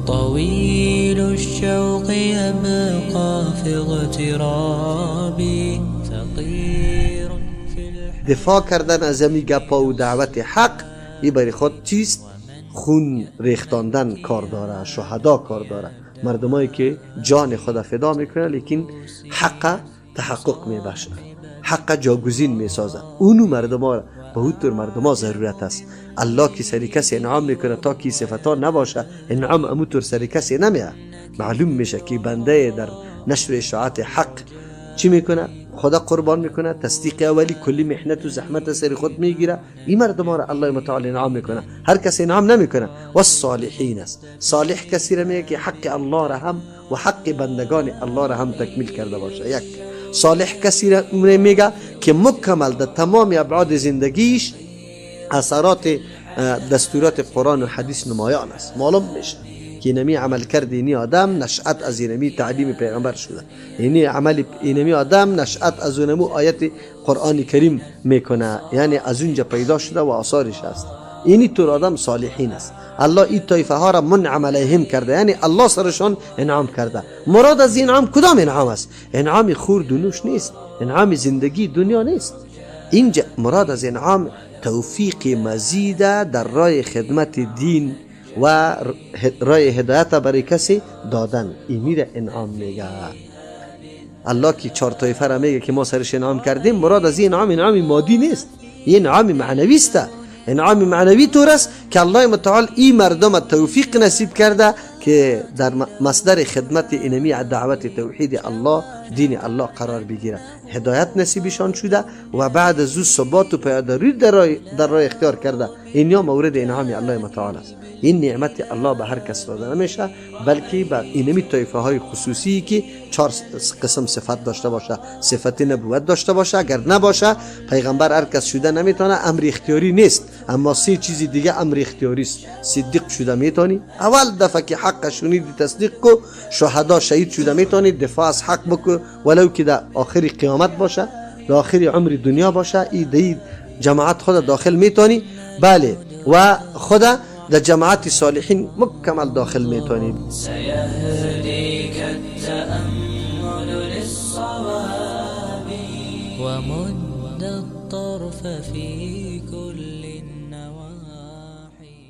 طويل الشوق يبقى في اغترابي ثقير في دفاع کردن از امی گپا و دعوت حق ای برای خود چیست؟ خون ریختاندن کار داره، شهدا کار داره، مردمایی که جان خدا فدا میکنه لیکن حق تحقق میبخشه، حق جاگزین میسازه. اونو مردما به اون طور مردما ضرورت است. الله که سری کسی انعام میکنه تا کی صفتا نباشه انعام امو طور سری کسی نمیه. معلوم میشه که بنده در نشر اشاعت حق چی میکنه؟ خدا قربان میکنه، تصدیق اولی کلی محنت و زحمت سر خود میگیره. این مردم را الله متعال انعام میکنه، هر کسی انعام نمیکنه. و الصالحین است، صالح کسی را میگه که حق الله را هم و حق بندگان الله را هم تکمیل کرده باشه. یک صالح کسی را میگه که مکمل در تمام ابعاد زندگیش اثرات دستورات قرآن و حدیث نمایان است. معلوم میشه که اینمی عمل کرد اینی آدم نشأت از اینمی تعلیم پیغمبر شده، اینی عمل اینمی آدم نشأت از اونمو آیت قرآن کریم میکنه، یعنی از اونجا پیدا شده و آثارش است. اینی طور آدم صالحین است. الله این طایفه ها را منعم علیهم کرده، یعنی الله سرشان انعام کرده. مراد از انعام کدام انعام است؟ انعام خورد و نوش نیست، انعام زندگی دنیا نیست. اینجا مراد از انعام توفیق مزید در راه خدمت دین و راه هدایت برای کسی دادن، اینی را انعام میگه. الله که چهار طایفه را میگه که ما سرش انعام کردیم، مراد از این انعام مادی نیست، این انعام معنوی است. انعام معنوی طور است که الله متعال این مردم توفیق نصیب کرده که در مصدر خدمت اینمی دعوت توحید الله، دین الله قرار بگیره. هدایت نصیبشان شده و بعد از او ثبات و پایداری در راه اختیار کرده. اینیا مورد انعام الله متعال است. این نعمت الله به هر کس داده نمیشه، بلکه به اینمی طایفه های خصوصی که چهار قسم صفت داشته باشه. صفت نبوت داشته باشه، اگر نباشه پیغمبر هر کس شده نمیتونه، امر اختیاری نیست. اما سه چیز دیگه امر اختیاری است. صدیق شده میتونی، اول دفعه که حق شنیدی تصدیق کو، شهدا شهید شده میتونی، دفاع از حق بکو ولو که در آخر قیامت باشه، در آخر عمر دنیا باشه، این جماعت خود داخل میتونی. بله، و خدا در جماعت صالحین مکمل داخل میتونی. سيهديك التأمل